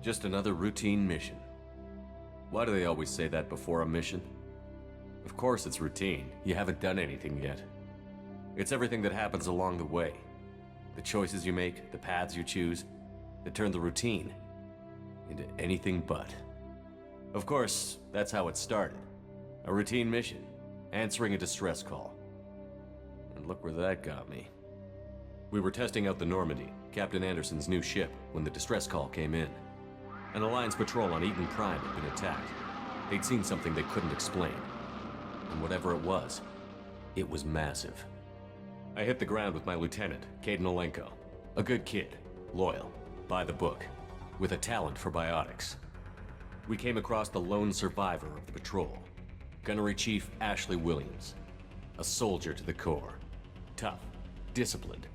Just another routine mission. Why do they always say that before a mission? Of course it's routine. You haven't done anything yet. It's everything that happens along the way. The choices you make, the paths you choose, that turn the routine into anything but. Of course, that's how it started. A routine mission, answering a distress call. And look where that got me. We were testing out the Normandy, Captain Anderson's new ship, when the distress call came in. An Alliance patrol on Eden Prime had been attacked. They'd seen something they couldn't explain. And whatever it was massive. I hit the ground with my lieutenant, Caden Olenko. A good kid, loyal, by the book, with a talent for biotics. We came across the lone survivor of the patrol, Gunnery Chief Ashley Williams. A soldier to the core. Tough, disciplined,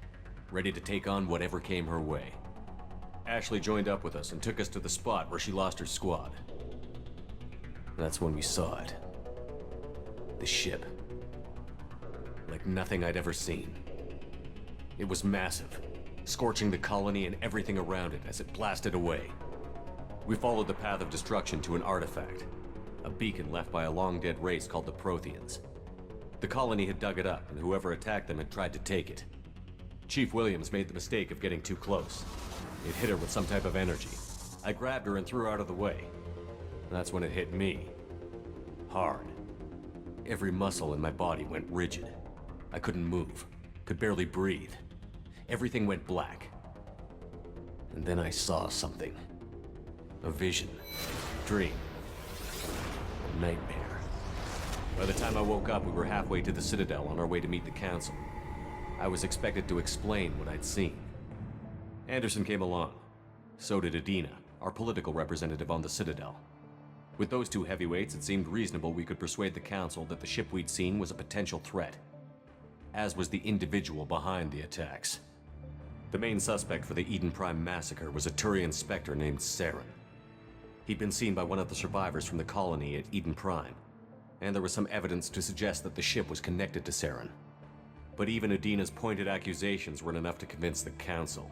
ready to take on whatever came her way. Ashley joined up with us and took us to the spot where she lost her squad. That's when we saw it. The ship. Like nothing I'd ever seen. It was massive, scorching the colony and everything around it as it blasted away. We followed the path of destruction to an artifact, a beacon left by a long-dead race called the Protheans. The colony had dug it up, and whoever attacked them had tried to take it. Chief Williams made the mistake of getting too close. It hit her with some type of energy. I grabbed her and threw her out of the way. That's when it hit me. Hard. Every muscle in my body went rigid. I couldn't move, could barely breathe. Everything went black. And then I saw something. A vision. Dream. A nightmare. By the time I woke up, we were halfway to the Citadel on our way to meet the Council. I was expected to explain what I'd seen. Anderson came along. So did Adina, our political representative on the Citadel. With those two heavyweights, it seemed reasonable we could persuade the Council that the ship we'd seen was a potential threat, as was the individual behind the attacks. The main suspect for the Eden Prime massacre was a Turian Spectre named Saren. He'd been seen by one of the survivors from the colony at Eden Prime, and there was some evidence to suggest that the ship was connected to Saren. But even Adina's pointed accusations weren't enough to convince the Council.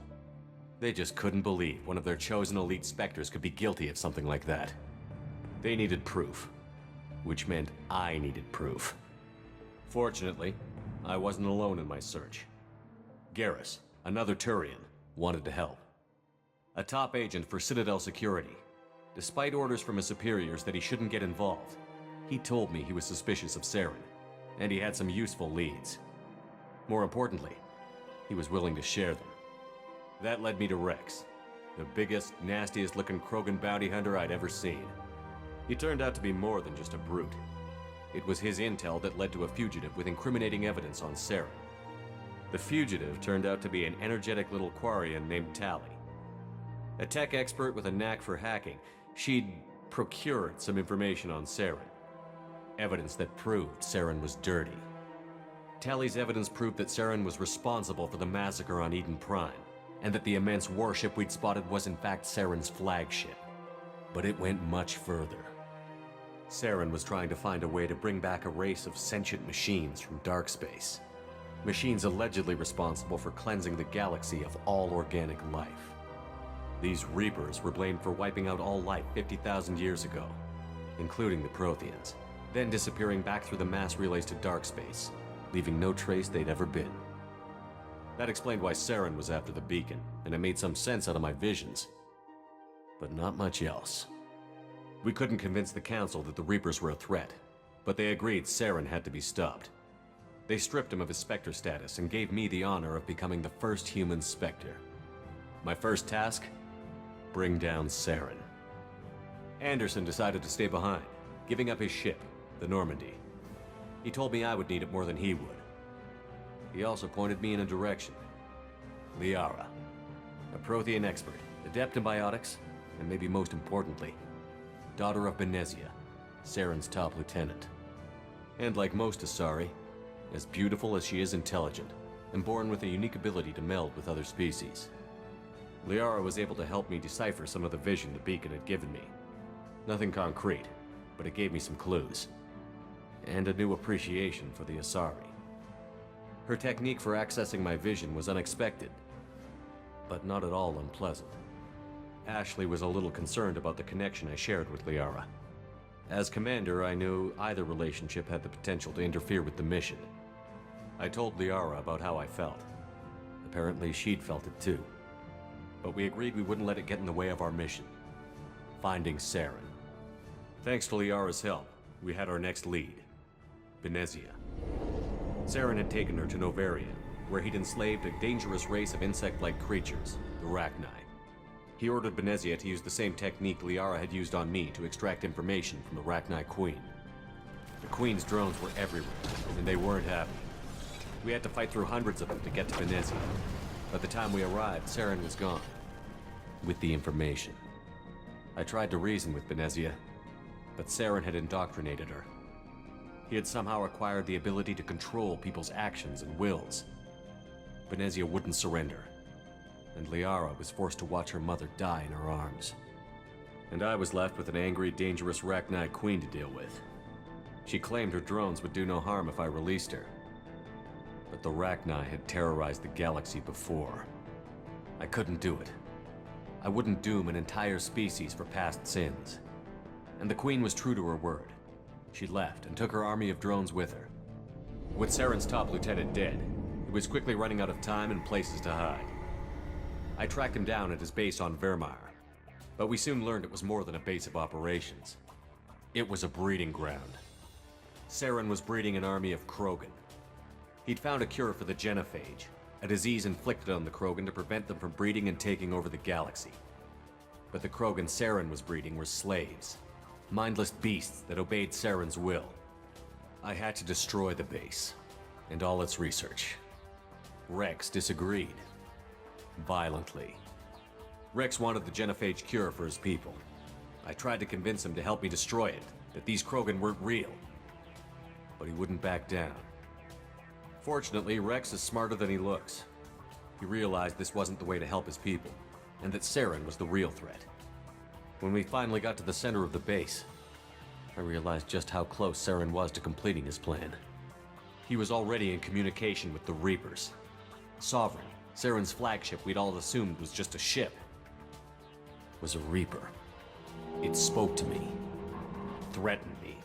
They just couldn't believe one of their chosen elite Spectres could be guilty of something like that. They needed proof, which meant I needed proof. Fortunately, I wasn't alone in my search. Garrus, another Turian, wanted to help. A top agent for Citadel Security. Despite orders from his superiors that he shouldn't get involved, he told me he was suspicious of Saren, and he had some useful leads. More importantly, he was willing to share them. That led me to Rex, the biggest, nastiest-looking Krogan bounty hunter I'd ever seen. He turned out to be more than just a brute. It was his intel that led to a fugitive with incriminating evidence on Saren. The fugitive turned out to be an energetic little Quarian named Tali. A tech expert with a knack for hacking, she'd procured some information on Saren. Evidence that proved Saren was dirty. Tali's evidence proved that Saren was responsible for the massacre on Eden Prime, and that the immense warship we'd spotted was in fact Saren's flagship. But it went much further. Saren was trying to find a way to bring back a race of sentient machines from dark space. Machines allegedly responsible for cleansing the galaxy of all organic life. These Reapers were blamed for wiping out all life 50,000 years ago, including the Protheans, then disappearing back through the mass relays to dark space, leaving no trace they'd ever been. That explained why Saren was after the beacon, and it made some sense out of my visions. But not much else. We couldn't convince the Council that the Reapers were a threat, but they agreed Saren had to be stopped. They stripped him of his Spectre status and gave me the honor of becoming the first human Spectre. My first task? Bring down Saren. Anderson decided to stay behind, giving up his ship, the Normandy. He told me I would need it more than he would. He also pointed me in a direction. Liara, a Prothean expert, adept in biotics, and maybe most importantly, daughter of Benezia, Saren's top lieutenant. And like most Asari, as beautiful as she is intelligent, and born with a unique ability to meld with other species. Liara was able to help me decipher some of the vision the beacon had given me. Nothing concrete, but it gave me some clues. And a new appreciation for the Asari. Her technique for accessing my vision was unexpected, but not at all unpleasant. Ashley was a little concerned about the connection I shared with Liara. As commander, I knew either relationship had the potential to interfere with the mission. I told Liara about how I felt. Apparently, she'd felt it too. But we agreed we wouldn't let it get in the way of our mission. Finding Saren. Thanks to Liara's help, we had our next lead. Benezia. Saren had taken her to Noveria, where he'd enslaved a dangerous race of insect-like creatures, the Rachni. He ordered Benezia to use the same technique Liara had used on me to extract information from the Rachni Queen. The Queen's drones were everywhere, and they weren't happy. We had to fight through hundreds of them to get to Benezia. By the time we arrived, Saren was gone. With the information. I tried to reason with Benezia, but Saren had indoctrinated her. He had somehow acquired the ability to control people's actions and wills. Benezia wouldn't surrender, and Liara was forced to watch her mother die in her arms. And I was left with an angry, dangerous Rachni Queen to deal with. She claimed her drones would do no harm if I released her. But the Rachni had terrorized the galaxy before. I couldn't do it. I wouldn't doom an entire species for past sins. And the Queen was true to her word. She left and took her army of drones with her. With Saren's top lieutenant dead, he was quickly running out of time and places to hide. I tracked him down at his base on Vermeer, but we soon learned it was more than a base of operations. It was a breeding ground. Saren was breeding an army of Krogan. He'd found a cure for the genophage, a disease inflicted on the Krogan to prevent them from breeding and taking over the galaxy. But the Krogan Saren was breeding were slaves, mindless beasts that obeyed Saren's will. I had to destroy the base, and all its research. Rex disagreed. Violently. Rex wanted the genophage cure for his people. I tried to convince him to help me destroy it, that these Krogan weren't real. But he wouldn't back down. Fortunately, Rex is smarter than he looks. He realized this wasn't the way to help his people, and that Saren was the real threat. When we finally got to the center of the base, I realized just how close Saren was to completing his plan. He was already in communication with the Reapers. Sovereign, Saren's flagship we'd all assumed was just a ship, was a Reaper. It spoke to me, threatened me.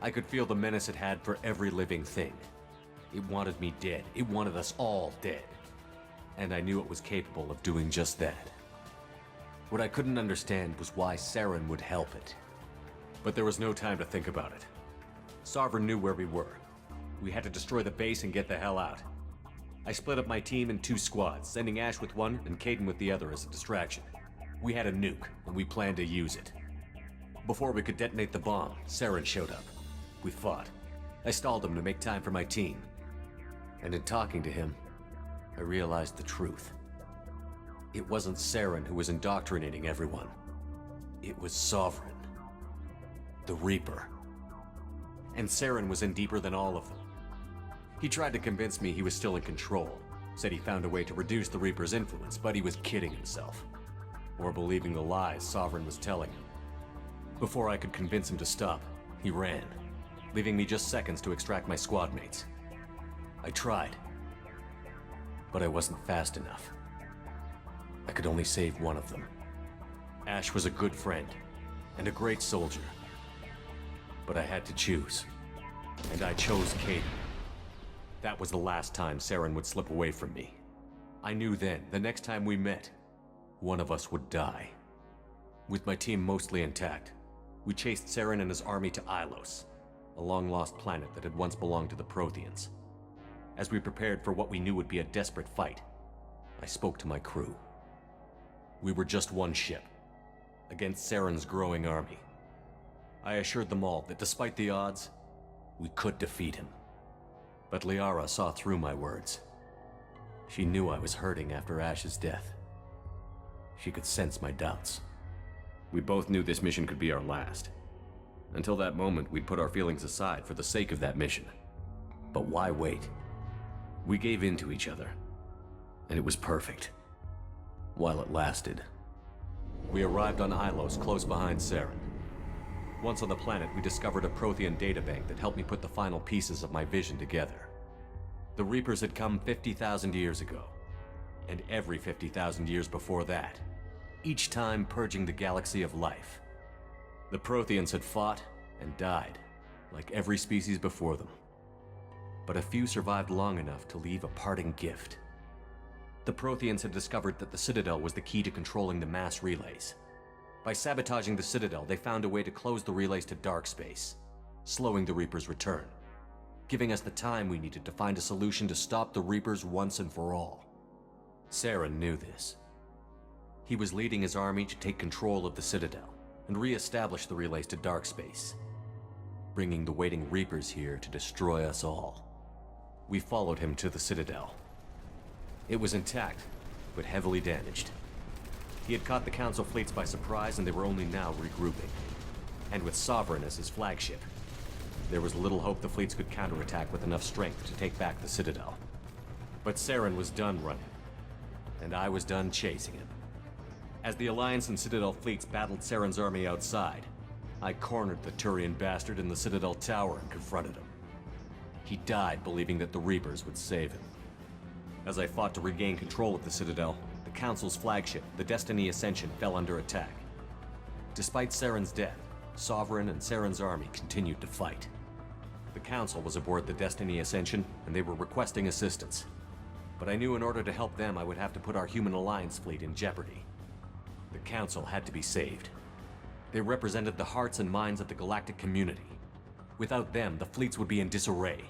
I could feel the menace it had for every living thing. It wanted me dead. It wanted us all dead. And I knew it was capable of doing just that. What I couldn't understand was why Saren would help it. But there was no time to think about it. Sovereign knew where we were. We had to destroy the base and get the hell out. I split up my team in 2 squads, sending Ash with one and Kaidan with the other as a distraction. We had a nuke, and we planned to use it. Before we could detonate the bomb, Saren showed up. We fought. I stalled him to make time for my team. And in talking to him, I realized the truth. It wasn't Saren who was indoctrinating everyone. It was Sovereign. The Reaper. And Saren was in deeper than all of them. He tried to convince me he was still in control, said he found a way to reduce the Reaper's influence, but he was kidding himself. Or believing the lies Sovereign was telling him. Before I could convince him to stop, he ran, leaving me just seconds to extract my squad mates. I tried, but I wasn't fast enough. I could only save one of them. Ash was a good friend, and a great soldier. But I had to choose, and I chose Kaidan. That was the last time Saren would slip away from me. I knew then, the next time we met, one of us would die. With my team mostly intact, we chased Saren and his army to Ilos, a long-lost planet that had once belonged to the Protheans. As we prepared for what we knew would be a desperate fight, I spoke to my crew. We were just one ship, against Saren's growing army. I assured them all that despite the odds, we could defeat him. But Liara saw through my words. She knew I was hurting after Ash's death. She could sense my doubts. We both knew this mission could be our last. Until that moment, we'd put our feelings aside for the sake of that mission. But why wait? We gave in to each other, and it was perfect. While it lasted. We arrived on Ilos, close behind Saren. Once on the planet, we discovered a Prothean databank that helped me put the final pieces of my vision together. The Reapers had come 50,000 years ago, and every 50,000 years before that. each time purging the galaxy of life. The Protheans had fought and died, like every species before them. But a few survived long enough to leave a parting gift. The Protheans had discovered that the Citadel was the key to controlling the mass relays. By sabotaging the Citadel, they found a way to close the relays to dark space, slowing the Reapers' return, giving us the time we needed to find a solution to stop the Reapers once and for all. Saren knew this. He was leading his army to take control of the Citadel and re-establish the relays to dark space, bringing the waiting Reapers here to destroy us all. We followed him to the Citadel. It was intact, but heavily damaged. He had caught the Council fleets by surprise, and they were only now regrouping. And with Sovereign as his flagship, there was little hope the fleets could counterattack with enough strength to take back the Citadel. But Saren was done running, and I was done chasing him. As the Alliance and Citadel fleets battled Saren's army outside, I cornered the Turian bastard in the Citadel tower and confronted him. He died believing that the Reapers would save him. As I fought to regain control of the Citadel, the Council's flagship, the Destiny Ascension, fell under attack. Despite Saren's death, Sovereign and Saren's army continued to fight. The Council was aboard the Destiny Ascension, and they were requesting assistance. But I knew in order to help them, I would have to put our Human Alliance fleet in jeopardy. The Council had to be saved. They represented the hearts and minds of the galactic community. Without them, the fleets would be in disarray.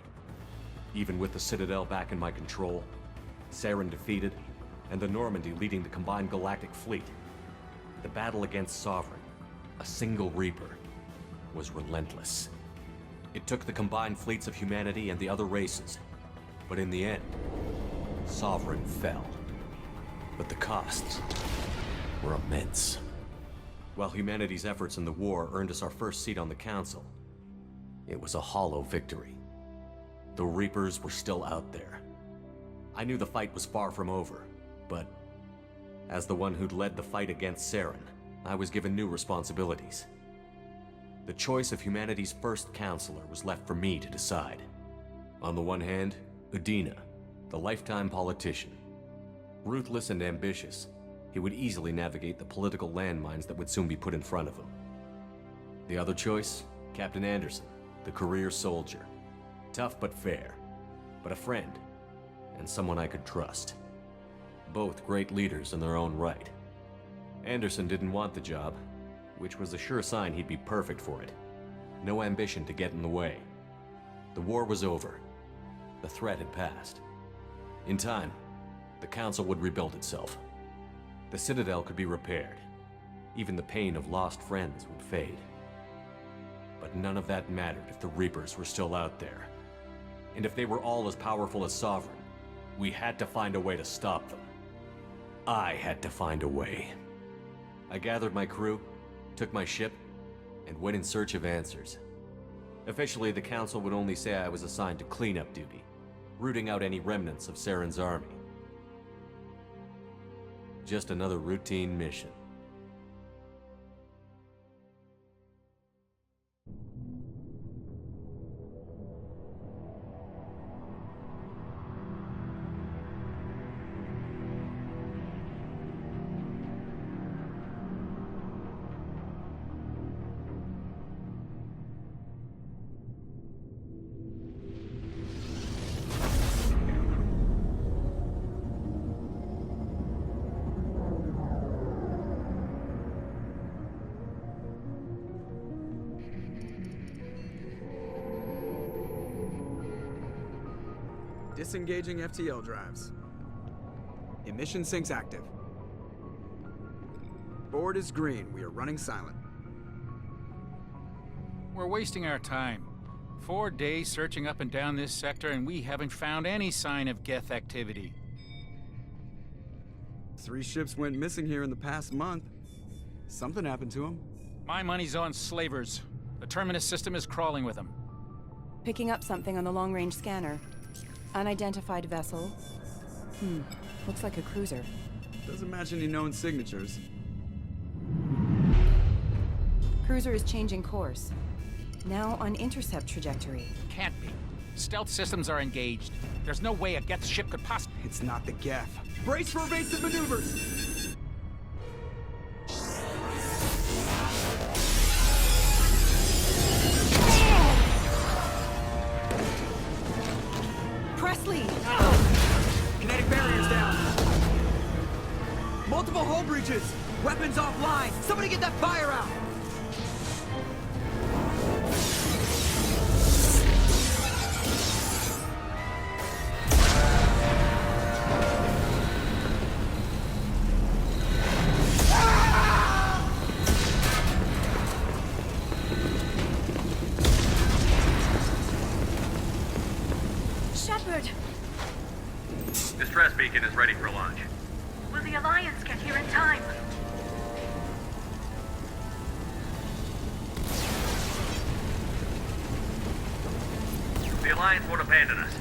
Even with the Citadel back in my control, Saren defeated, and the Normandy leading the combined galactic fleet, the battle against Sovereign, a single Reaper, was relentless. It took the combined fleets of humanity and the other races, but in the end, Sovereign fell. But the costs were immense. While humanity's efforts in the war earned us our first seat on the Council, it was a hollow victory. The Reapers were still out there. I knew the fight was far from over, but as the one who'd led the fight against Saren, I was given new responsibilities. The choice of humanity's first counselor was left for me to decide. On the one hand, Udina, the lifetime politician. Ruthless and ambitious, he would easily navigate the political landmines that would soon be put in front of him. The other choice, Captain Anderson, the career soldier. Tough but fair, but a friend, and someone I could trust. Both great leaders in their own right. Anderson didn't want the job, which was a sure sign he'd be perfect for it. No ambition to get in the way. The war was over. The threat had passed. In time, the Council would rebuild itself. The Citadel could be repaired. Even the pain of lost friends would fade. But none of that mattered if the Reapers were still out there. And if they were all as powerful as Sovereign, we had to find a way to stop them. I had to find a way. I gathered my crew, took my ship, and went in search of answers. Officially, the Council would only say I was assigned to cleanup duty, rooting out any remnants of Saren's army. Just another routine mission. Disengaging FTL drives. Emission sinks active. Board is green. We are running silent. We're wasting our time. 4 days searching up and down this sector, and we haven't found any sign of Geth activity. 3 ships went missing here in the past month. Something happened to them. My money's on slavers. The Terminus system is crawling with them. Picking up something on the long-range scanner. Unidentified vessel. Looks like a cruiser. Doesn't match any known signatures. Cruiser is changing course. Now on intercept trajectory. Can't be. Stealth systems are engaged. There's no way a Geth ship could possibly... It's not the Geth. Brace for evasive maneuvers! Presley! Kinetic barriers down. Multiple hull breaches. Weapons offline. Somebody get that fire out. Shepard! Distress beacon is ready for launch. Will the Alliance get here in time? The Alliance won't abandon us.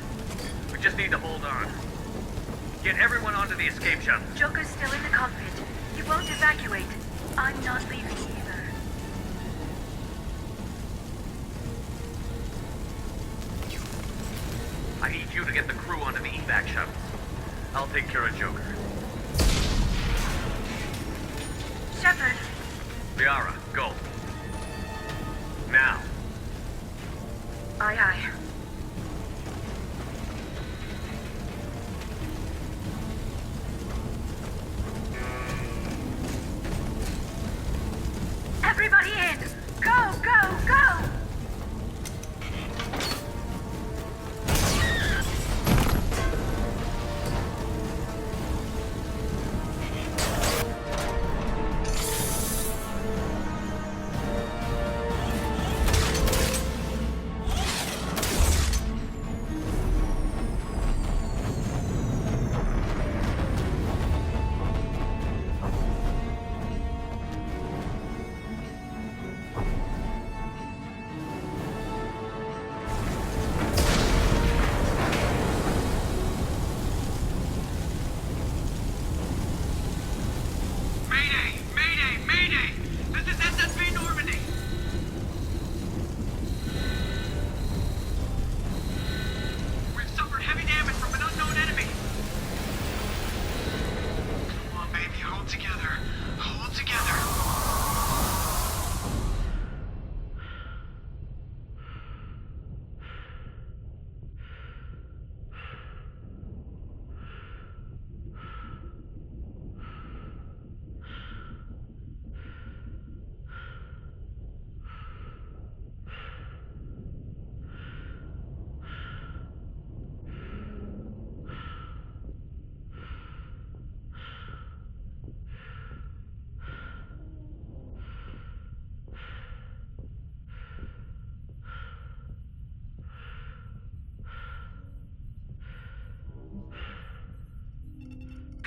We just need to hold on. Get everyone onto the escape shuttle. Joker's still in the cockpit. He won't evacuate. I'm not leaving either. I need you to get the crew onto the evac shuttle. I'll take care of Joker. Shepard, Liara, go. Now. aye aye. Everybody in! Go, go, go!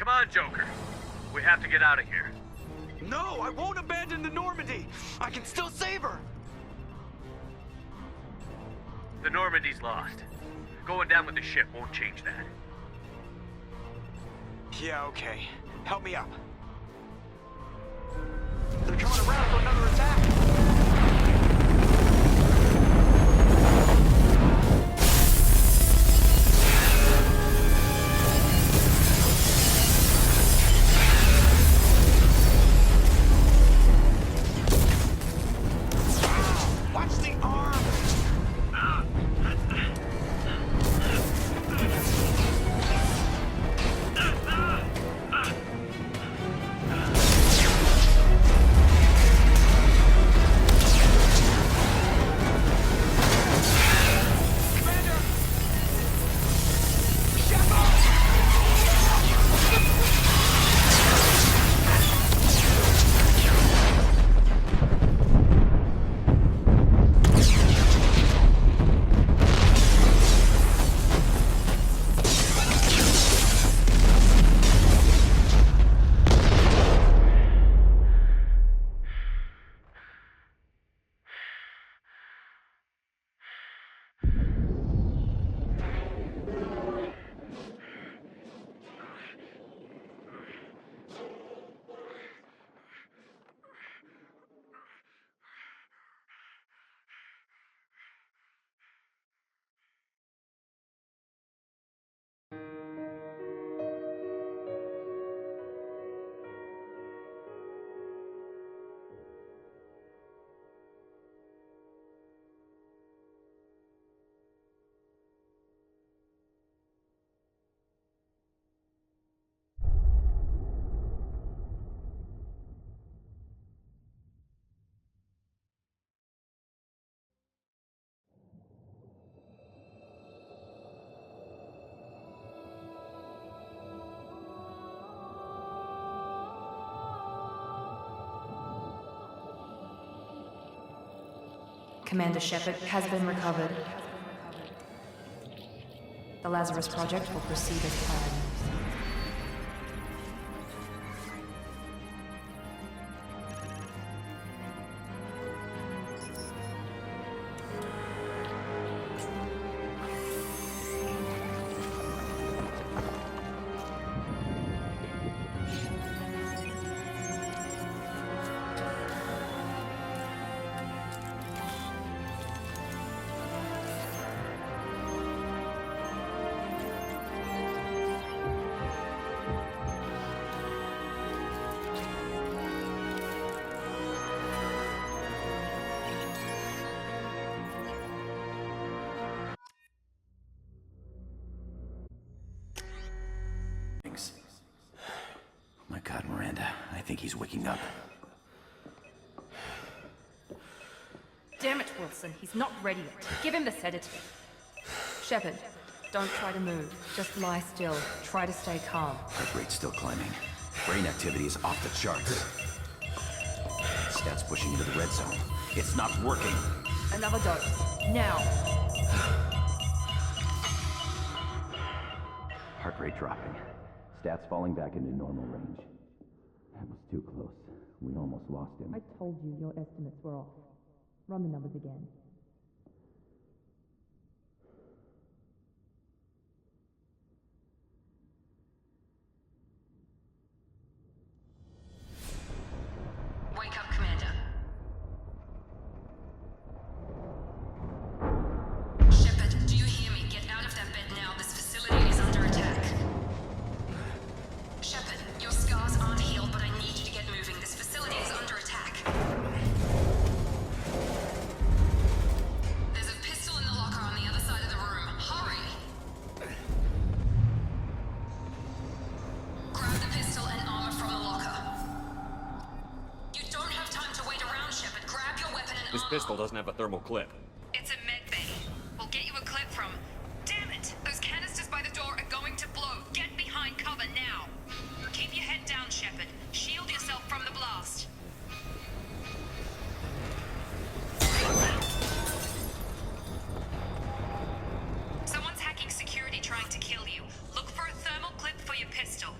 Come on, Joker. We have to get out of here. No, I won't abandon the Normandy. I can still save her. The Normandy's lost. Going down with the ship won't change that. Yeah, okay. Help me up. They're coming around for another attack. Watch the arm! Commander Shepard has been recovered. The Lazarus Project will proceed as planned. Thanks. Oh my God, Miranda. I think he's waking up. Damn it, Wilson. He's not ready yet. Give him the sedative. Shepard, don't try to move. Just lie still. Try to stay calm. Heart rate's still climbing. Brain activity is off the charts. Stats pushing into the red zone. It's not working. Another dose. Now. Heart rate dropping. Stats falling back into normal range. That was too close. We almost lost him. I told you your estimates were off. Run the numbers again. Wake up, Commander. Shepard, do you hear me? Get out of that bed now. This facility is under attack. Shepard, your scars aren't healed, but I need you to get moving. This facility is under attack. There's a pistol in the locker on the other side of the room. Hurry! Grab the pistol and armor from the locker. You don't have time to wait around, Shepard. Grab your weapon and This armor. pistol doesn't have a thermal clip. It's a med bay. We'll get you a clip from... Damn it! Those canisters by the door are going to blow. Get behind cover now. Keep your head down, Shepard. Shield yourself from the blast. Someone's hacking security trying to kill you. Look for a thermal clip for your pistol.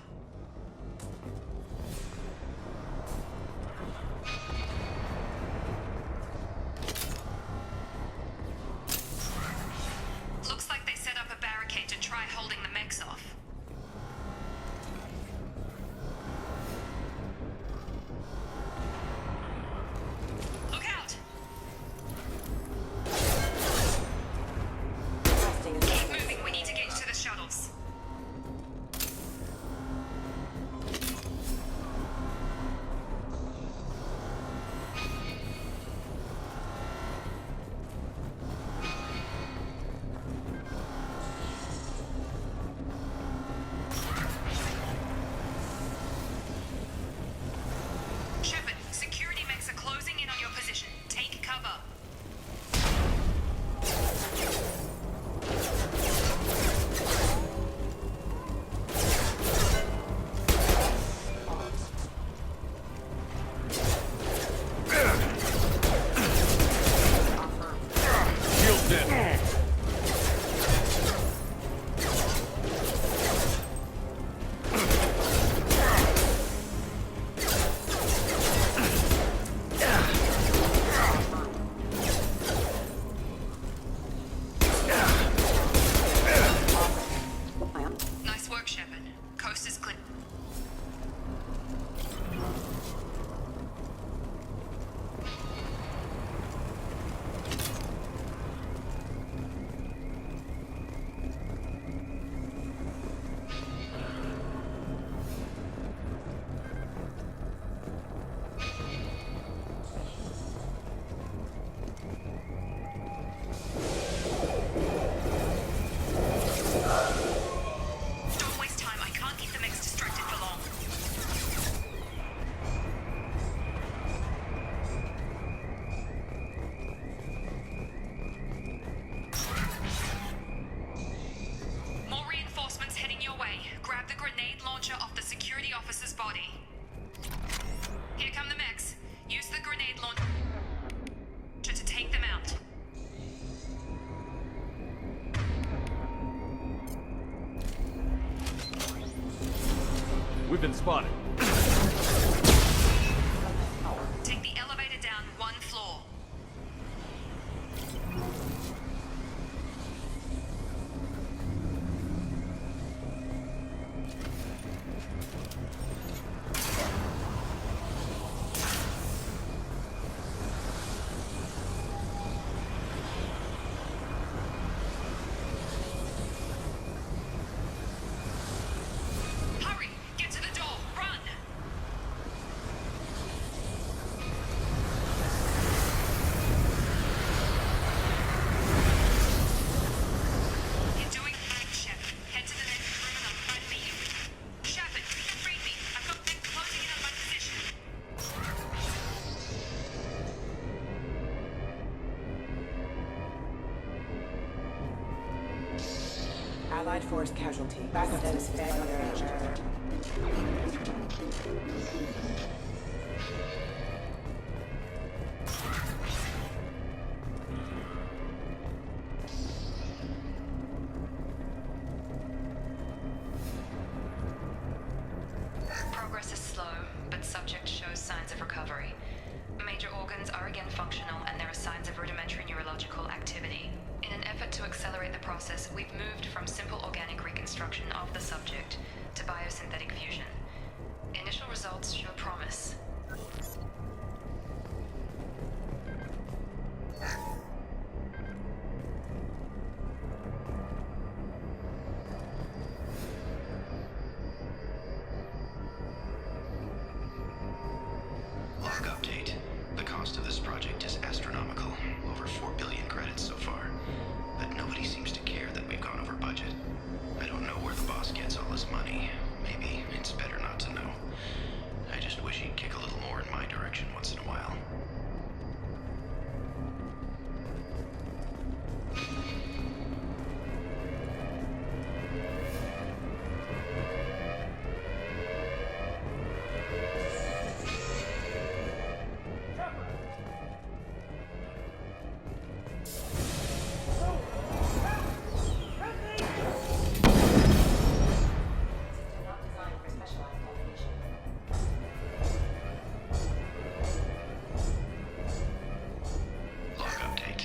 Looks like they set up a barricade to try holding the mechs off. Look out! Keep moving, we need to get you to the shuttles. Shepard, security mechs are closing in on your position. Take cover. Shield dead. Nice work, Shepard. Coast is clear. Don't waste time. I can't keep the mechs distracted for long. More reinforcements heading your way. Grab the grenade launcher off the security officer's body. Here come the mechs. Use the grenade launcher to take them out. We've been spotted. Take the elevator down 1 floor. Hurry! Get to the door! Run! You're doing fine, Shepard. Head to the next room and I'll try to meet you. Shepard, read me. I've got men closing in on my position. Allied force casualty. Backup status failure. Progress is slow, but subject shows signs of recovery. Major organs are again functional, and there are signs of rudimentary neurological activity. In an effort to accelerate the process, we've moved from simple organic reconstruction of the subject to biosynthetic fusion. Initial results show promise. Log update. The cost of this project is astronomical. Over 4 billion credits so far. But nobody seems to care that we've gone over budget. I don't know where the boss gets all his money. Maybe it's better not to know. I just wish he'd kick a little more in my direction once in a while. Log update.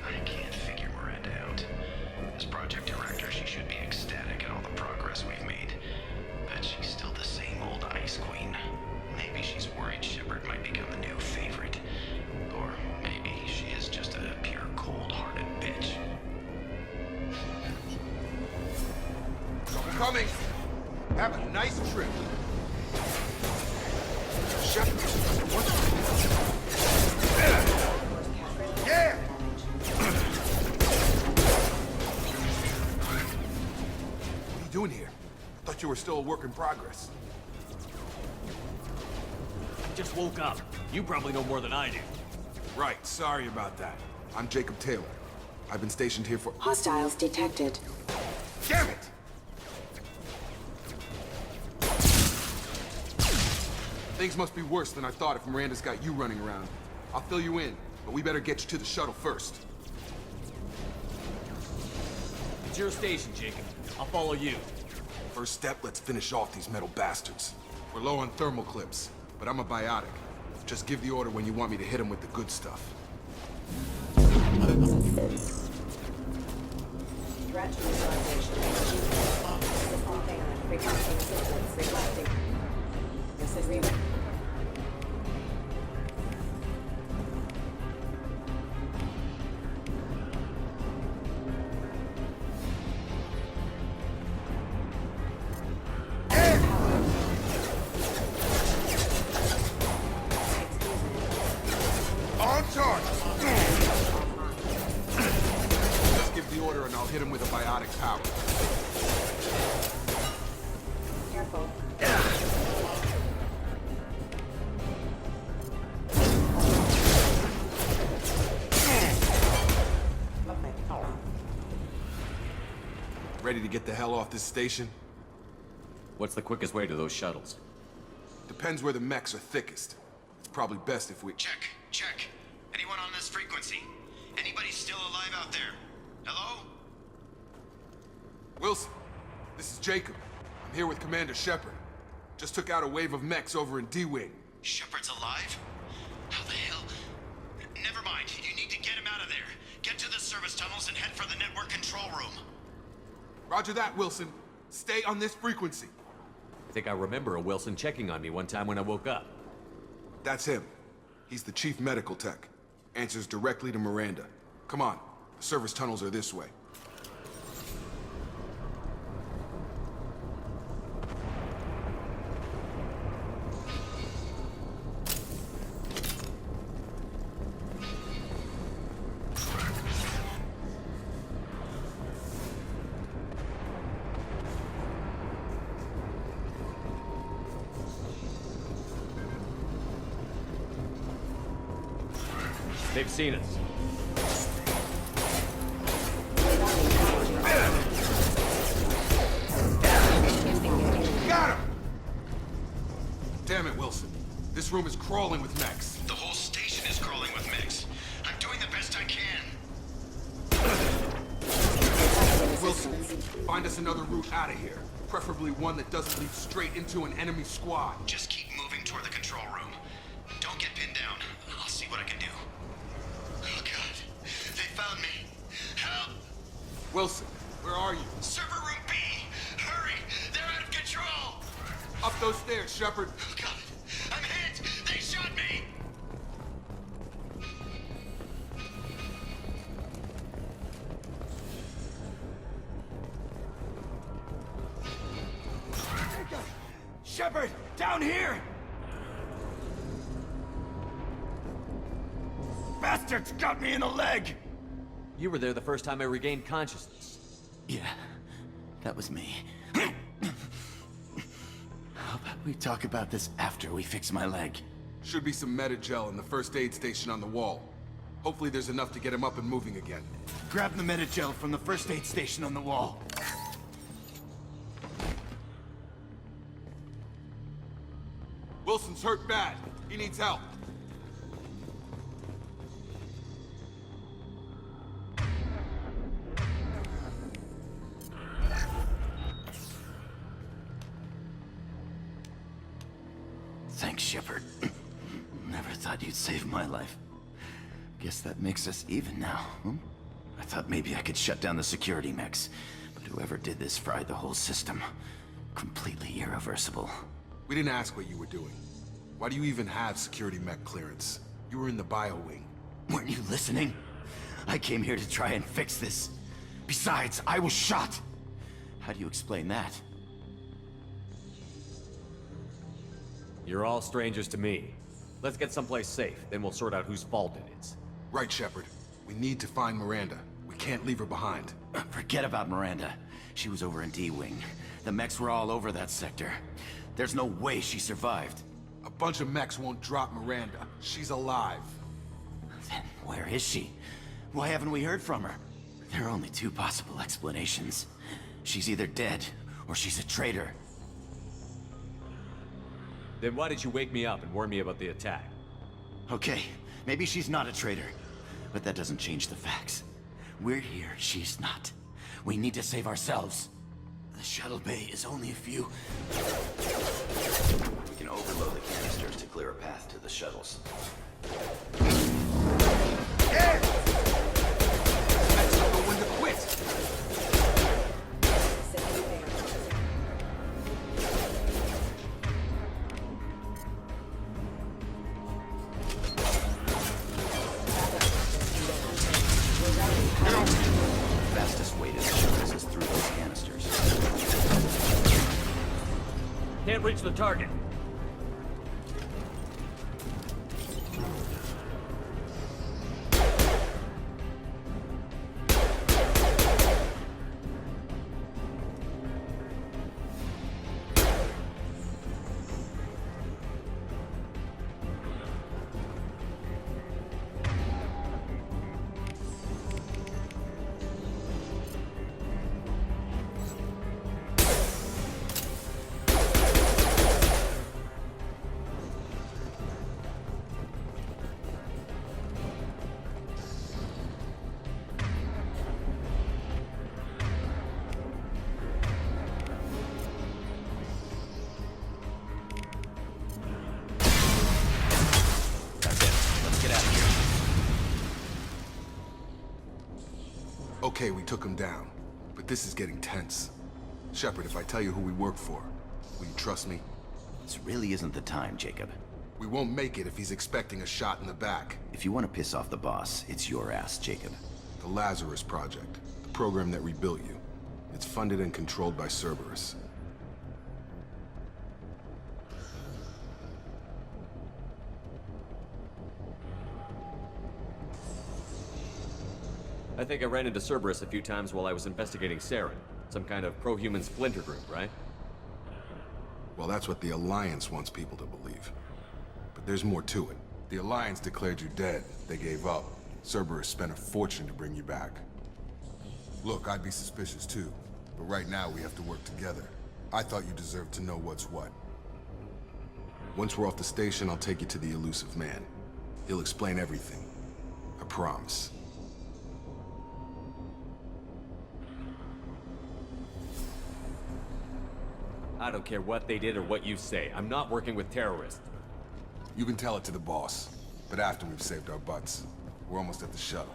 I can't figure Miranda out. As project director, she should be ecstatic at all the progress we've made. But she's still the same old Ice Queen. Maybe she's worried Shepard might become the new favorite. Or maybe she is just a pure cold-hearted bitch. I'm coming. Have a nice trip. Shepard, what? Yeah! What are you doing here? I thought you were still a work in progress. Just woke up. You probably know more than I do. Right, sorry about that. I'm Jacob Taylor. I've been stationed here for— Hostiles detected. Damn it! Things must be worse than I thought if Miranda's got you running around. I'll fill you in, but we better get you to the shuttle first. It's your station, Jacob. I'll follow you. First step, let's finish off these metal bastards. We're low on thermal clips, but I'm a biotic. Just give the order when you want me to hit them with the good stuff. Threat neutralization. System failure. Requesting assistance. Requesting. This is Reba. On charge! Just give the order and I'll hit him with a biotic power. Careful. Ready to get the hell off this station? What's the quickest way to those shuttles? Depends where the mechs are thickest. It's probably best if we— Check. Anyone on this frequency? Anybody still alive out there? Hello? Wilson, this is Jacob. I'm here with Commander Shepard. Just took out a wave of mechs over in D-Wing. Shepard's alive? How the hell? Never mind. You need to get him out of there. Get to the service tunnels and head for the network control room. Roger that, Wilson. Stay on this frequency. I think I remember a Wilson checking on me one time when I woke up. That's him. He's the chief medical tech. Answers directly to Miranda. Come on. The service tunnels are this way. They've seen us. Got him! Damn it, Wilson. This room is crawling with mechs. The whole station is crawling with mechs. I'm doing the best I can. Wilson, find us another route out of here. Preferably one that doesn't lead straight into an enemy squad. Just keep moving toward the control room. Don't get pinned down. I'll see what I can do. Oh, God. They found me. Help! Wilson, where are you? Server room B! Hurry! They're out of control! Up those stairs, Shepard. Oh, God. I'm hit! They shot me! Shepard, down here! Bastards got me in the leg! You were there the first time I regained consciousness. Yeah, that was me. How about we talk about this after we fix my leg? Should be some Medi-gel in the first aid station on the wall. Hopefully there's enough to get him up and moving again. Grab the Medi-gel from the first aid station on the wall. Wilson's hurt bad. He needs help. Thanks, Shepard. Never thought you'd save my life. Guess that makes us even now, huh? I thought maybe I could shut down the security mechs, but whoever did this fried the whole system. Completely irreversible. We didn't ask what you were doing. Why do you even have security mech clearance? You were in the bio wing. Weren't you listening? I came here to try and fix this. Besides, I was shot. How do you explain that? You're all strangers to me. Let's get someplace safe, then we'll sort out whose fault it is. Right, Shepard. We need to find Miranda. We can't leave her behind. Forget about Miranda. She was over in D-Wing. The mechs were all over that sector. There's no way she survived. A bunch of mechs won't drop Miranda. She's alive. Then where is she? Why haven't we heard from her? There are only two possible explanations. She's either dead, or she's a traitor. Then why did you wake me up and warn me about the attack? Okay, maybe she's not a traitor. But that doesn't change the facts. We're here, she's not. We need to save ourselves. The shuttle bay is only a few... We can overload the canisters to clear a path to the shuttles. Mechs don't know when to quit. Fastest way to the shuttles is through those canisters. Can't reach the target. Okay, we took him down. But this is getting tense. Shepard, if I tell you who we work for, will you trust me? This really isn't the time, Jacob. We won't make it if he's expecting a shot in the back. If you want to piss off the boss, it's your ass, Jacob. The Lazarus Project, the program that rebuilt you. It's funded and controlled by Cerberus. I think I ran into Cerberus a few times while I was investigating Saren. Some kind of pro-human splinter group, right? Well, that's what the Alliance wants people to believe. But there's more to it. The Alliance declared you dead. They gave up. Cerberus spent a fortune to bring you back. Look, I'd be suspicious too. But right now, we have to work together. I thought you deserved to know what's what. Once we're off the station, I'll take you to the Elusive Man. He'll explain everything. I promise. I don't care what they did or what you say. I'm not working with terrorists. You can tell it to the boss, but after we've saved our butts. We're almost at the shuttle.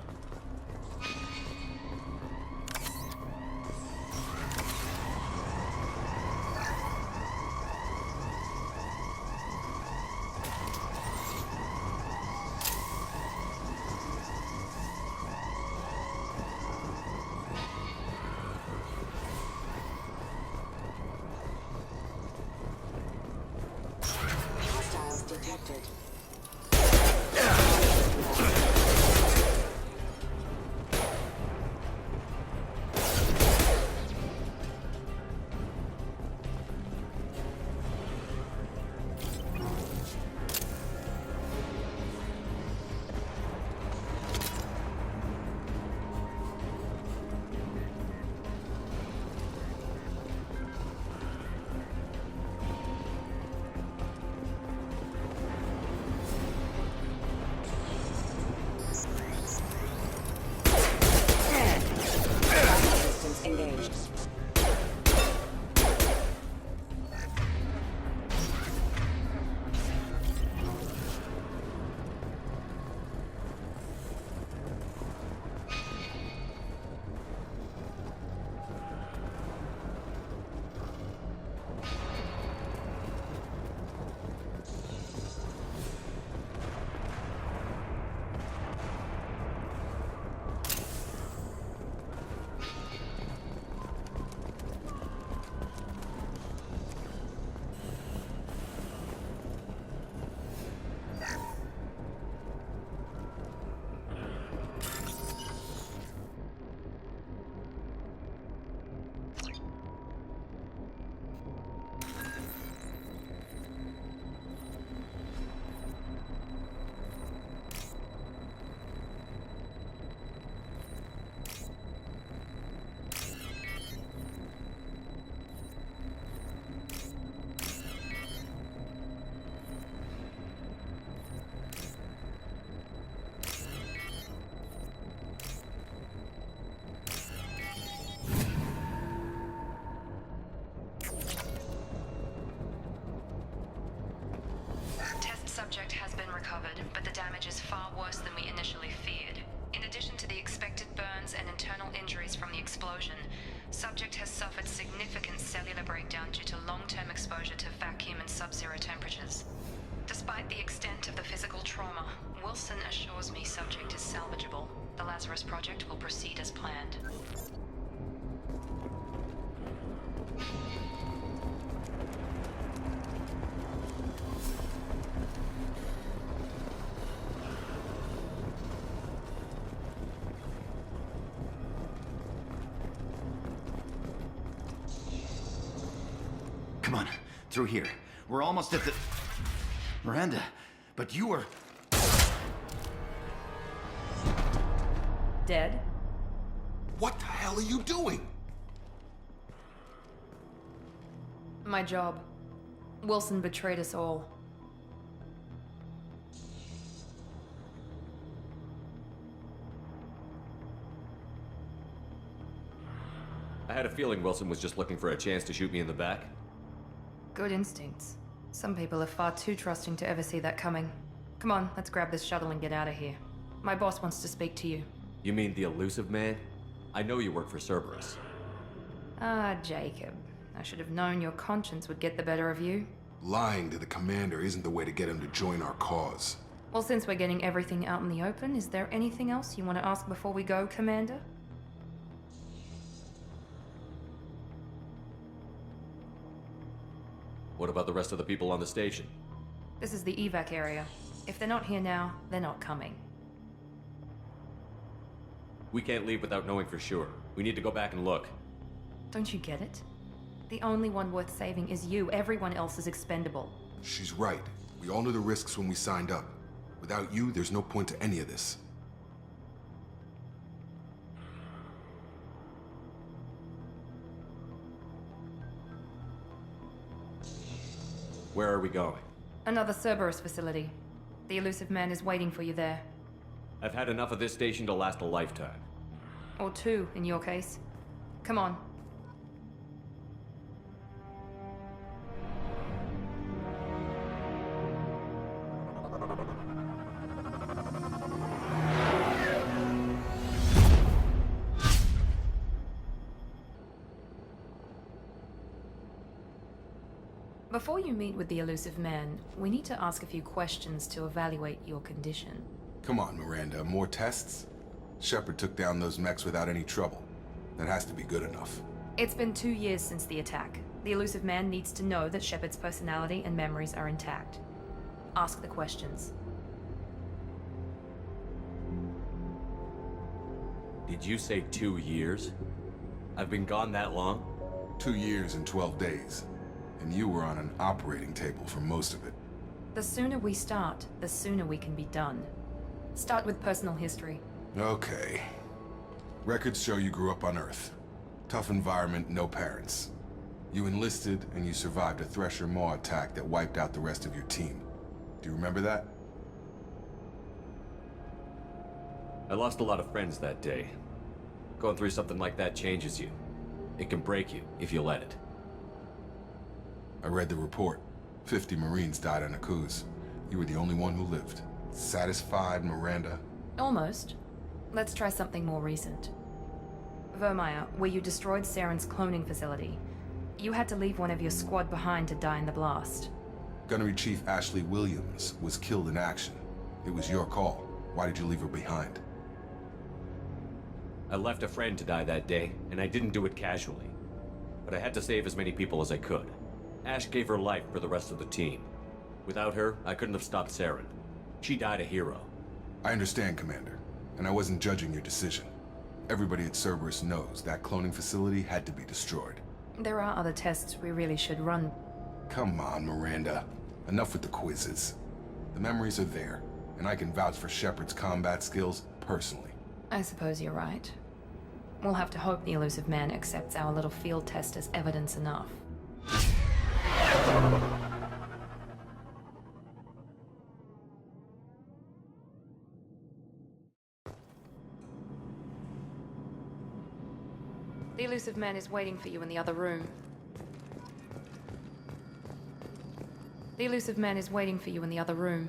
Hostiles detected. Resistance engaged. Test subject has been recovered, but the damage is far worse than we initially feared. In addition to the expected burns and internal injuries from the explosion, subject has suffered significant cellular breakdown due to long-term exposure to vacuum and sub-zero temperatures. Despite the extent of the physical trauma, Wilson assures me subject is salvageable. The Lazarus Project will proceed as planned. Come on, through here. We're almost at the... Miranda, but you were... Dead? What the hell are you doing? My job. Wilson betrayed us all. I had a feeling Wilson was just looking for a chance to shoot me in the back. Good instincts. Some people are far too trusting to ever see that coming. Come on, let's grab this shuttle and get out of here. My boss wants to speak to you. You mean the Elusive Man? I know you work for Cerberus. Ah, Jacob. I should have known your conscience would get the better of you. Lying to the commander isn't the way to get him to join our cause. Well, since we're getting everything out in the open, is there anything else you want to ask before we go, Commander? What about the rest of the people on the station? This is the evac area. If they're not here now, they're not coming. We can't leave without knowing for sure. We need to go back and look. Don't you get it? The only one worth saving is you. Everyone else is expendable. She's right. We all knew the risks when we signed up. Without you, there's no point to any of this. Where are we going? Another Cerberus facility. The Elusive Man is waiting for you there. I've had enough of this station to last a lifetime. Or two, in your case. Come on. Before you meet with the Elusive Man, we need to ask a few questions to evaluate your condition. Come on, Miranda, more tests? Shepard took down those mechs without any trouble. That has to be good enough. It's been 2 years since the attack. The Elusive Man needs to know that Shepard's personality and memories are intact. Ask the questions. Did you say 2 years? I've been gone that long? 2 years and 12 days. And you were on an operating table for most of it. The sooner we start, the sooner we can be done. Start with personal history. Okay. Records show you grew up on Earth. Tough environment, no parents. You enlisted, and you survived a Thresher Maw attack that wiped out the rest of your team. Do you remember that? I lost a lot of friends that day. Going through something like that changes you. It can break you, if you let it. I read the report. 50 Marines died on Akuz. You were the only one who lived. Satisfied, Miranda? Almost. Let's try something more recent. Vermeer, where you destroyed Saren's cloning facility. You had to leave one of your squad behind to die in the blast. Gunnery Chief Ashley Williams was killed in action. It was your call. Why did you leave her behind? I left a friend to die that day, and I didn't do it casually. But I had to save as many people as I could. Ash gave her life for the rest of the team. Without her, I couldn't have stopped Saren. She died a hero. I understand, Commander, and I wasn't judging your decision. Everybody at Cerberus knows that cloning facility had to be destroyed. There are other tests we really should run. Come on, Miranda. Enough with the quizzes. The memories are there, and I can vouch for Shepard's combat skills personally. I suppose you're right. We'll have to hope the Elusive Man accepts our little field test as evidence enough. The Elusive Man is waiting for you in the other room. The Elusive Man is waiting for you in the other room.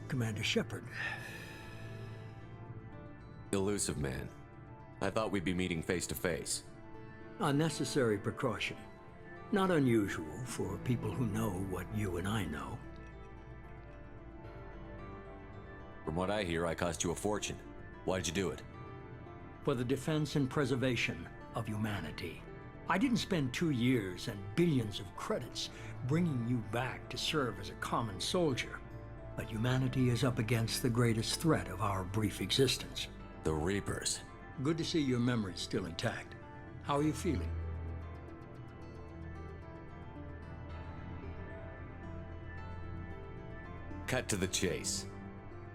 Commander Shepard. Elusive Man. I thought we'd be meeting face to face. A necessary precaution. Not unusual for people who know what you and I know. From what I hear, I cost you a fortune. Why'd you do it? For the defense and preservation of humanity. I didn't spend 2 years and billions of credits bringing you back to serve as a common soldier. But humanity is up against the greatest threat of our brief existence. The Reapers. Good to see your memory's still intact. How are you feeling? Cut to the chase.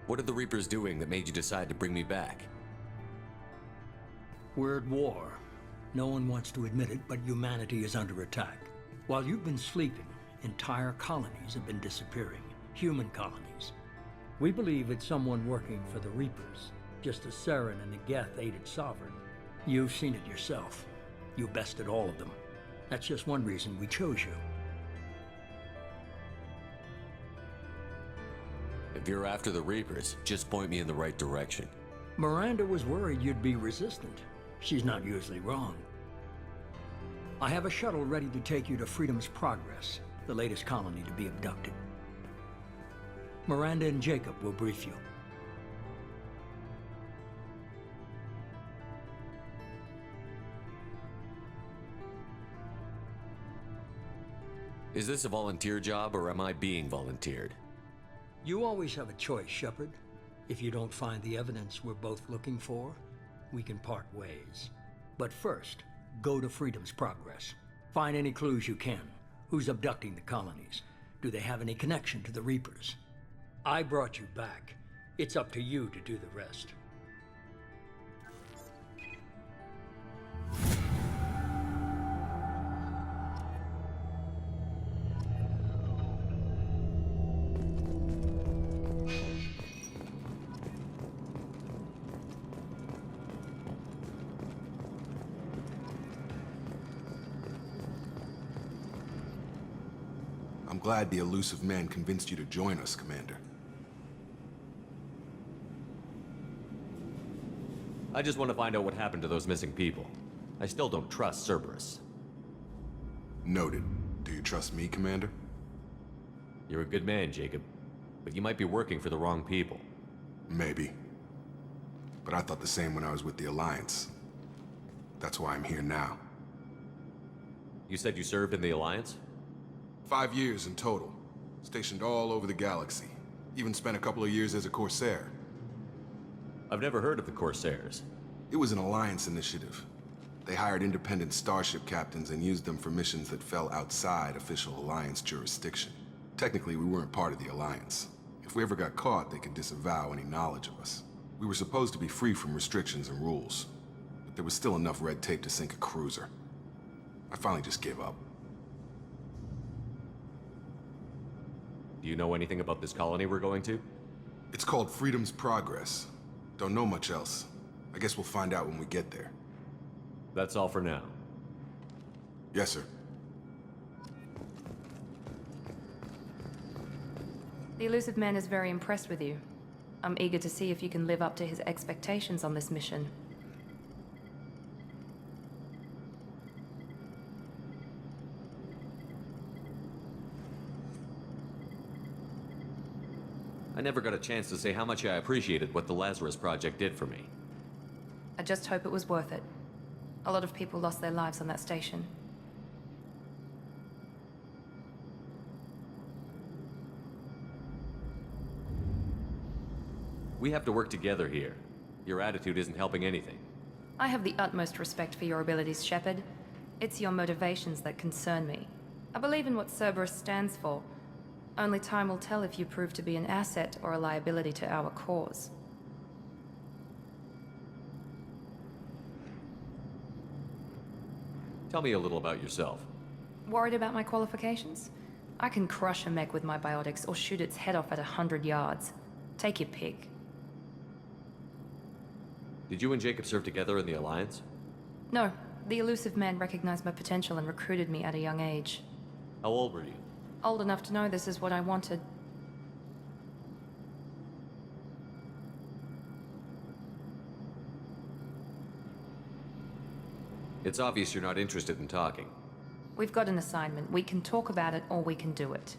What are the Reapers doing that made you decide to bring me back? We're at war. No one wants to admit it, but humanity is under attack. While you've been sleeping, entire colonies have been disappearing. Human colonies. We believe it's someone working for the Reapers, just as Saren and the Geth aided Sovereign. You've seen it yourself. You bested all of them. That's just one reason we chose you. If you're after the Reapers, just point me in the right direction. Miranda was worried you'd be resistant. She's not usually wrong. I have a shuttle ready to take you to Freedom's Progress, the latest colony to be abducted. Miranda and Jacob will brief you. Is this a volunteer job, or am I being volunteered? You always have a choice, Shepard. If you don't find the evidence we're both looking for, we can part ways. But first, go to Freedom's Progress. Find any clues you can. Who's abducting the colonies? Do they have any connection to the Reapers? I brought you back. It's up to you to do the rest. I'm glad the Elusive Man convinced you to join us, Commander. I just want to find out what happened to those missing people. I still don't trust Cerberus. Noted. Do you trust me, Commander? You're a good man, Jacob. But you might be working for the wrong people. Maybe. But I thought the same when I was with the Alliance. That's why I'm here now. You said you served in the Alliance? 5 years in total. Stationed all over the galaxy. Even spent a couple of years as a Corsair. I've never heard of the Corsairs. It was an Alliance initiative. They hired independent starship captains and used them for missions that fell outside official Alliance jurisdiction. Technically, we weren't part of the Alliance. If we ever got caught, they could disavow any knowledge of us. We were supposed to be free from restrictions and rules. But there was still enough red tape to sink a cruiser. I finally just gave up. Do you know anything about this colony we're going to? It's called Freedom's Progress. Don't know much else. I guess we'll find out when we get there. That's all for now. Yes, sir. The Elusive Man is very impressed with you. I'm eager to see if you can live up to his expectations on this mission. I never got a chance to say how much I appreciated what the Lazarus Project did for me. I just hope it was worth it. A lot of people lost their lives on that station. We have to work together here. Your attitude isn't helping anything. I have the utmost respect for your abilities, Shepard. It's your motivations that concern me. I believe in what Cerberus stands for. Only time will tell if you prove to be an asset or a liability to our cause. Tell me a little about yourself. Worried about my qualifications? I can crush a mech with my biotics or shoot its head off at 100 yards. Take your pick. Did you and Jacob serve together in the Alliance? No, the Elusive Man recognized my potential and recruited me at a young age. How old were you? Old enough to know this is what I wanted. It's obvious you're not interested in talking. We've got an assignment. We can talk about it or we can do it.